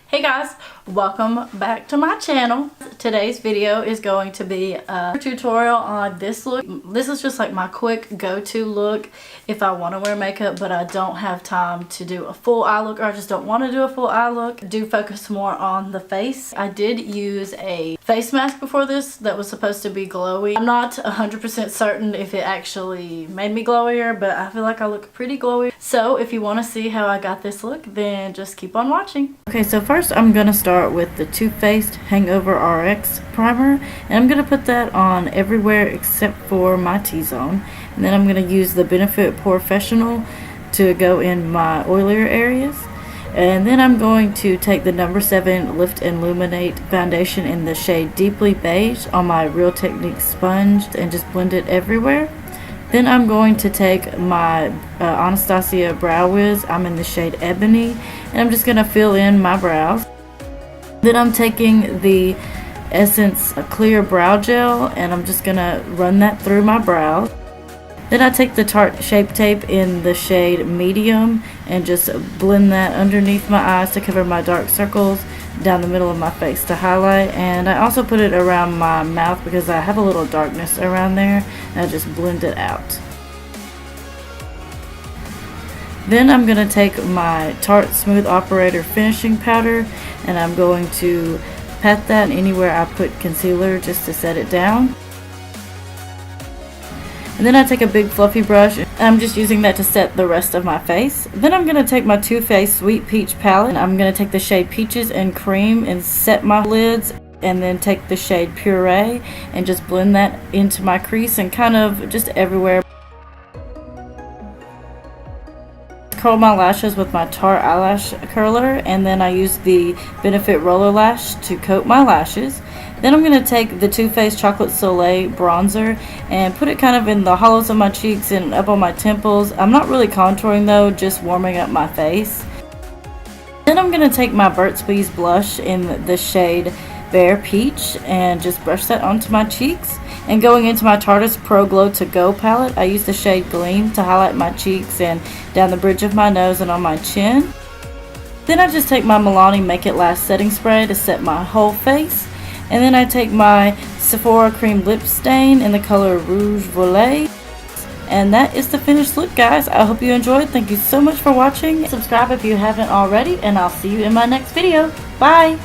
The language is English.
Hey guys, welcome back to my channel. Today's video is going to be a tutorial on this look. This is just like my quick go-to look if I want to wear makeup but I don't have time to do a full eye look, or I just don't want to do a full eye look. I do focus more on the face. I did use a face mask before this that was supposed to be glowy. I'm not 100% certain if it actually made me glowier, but I feel like I look pretty glowy. So if you want to see how I got this look, then just keep on watching. Okay, so first I'm going to start with the Too Faced Hangover RX primer, and I'm going to put that on everywhere except for my T-zone. And then I'm going to use the Benefit Professional to go in my oilier areas. And then I'm going to take the number 7 Lift and Illuminate foundation in the shade Deeply Beige on my Real Technique sponge and just blend it everywhere. Then I'm going to take my Anastasia Brow Wiz. I'm in the shade Ebony, and I'm just going to fill in my brows. Then I'm taking the Essence Clear Brow Gel, and I'm just going to run that through my brows. Then I take the Tarte Shape Tape in the shade Medium and just blend that underneath my eyes to cover my dark circles, down the middle of my face to highlight. And I also put it around my mouth because I have a little darkness around there, and I just blend it out. Then I'm going to take my Tarte Smooth Operator Finishing Powder, and I'm going to pat that anywhere I put concealer just to set it down. And then I take a big fluffy brush, and I'm just using that to set the rest of my face. Then I'm going to take my Too Faced Sweet Peach palette, and I'm going to take the shade Peaches and Cream and set my lids, and then take the shade Puree and just blend that into my crease and kind of just everywhere. Curl my lashes with my Tarte eyelash curler, and then I use the Benefit Roller Lash to coat my lashes. Then I'm going to take the Too Faced Chocolate Soleil bronzer and put it kind of in the hollows of my cheeks and up on my temples. I'm not really contouring though, just warming up my face. Then I'm going to take my Burt's Bees blush in the shade Bare Peach and just brush that onto my cheeks. And going into my Tarte Pro Glow To Go palette, I use the shade Gleam to highlight my cheeks and down the bridge of my nose and on my chin. Then I just take my Milani Make It Last setting spray to set my whole face. And then I take my Sephora Cream Lip Stain in the color Rouge Volet. And that is the finished look, guys. I hope you enjoyed. Thank you so much for watching. Subscribe if you haven't already, and I'll see you in my next video. Bye!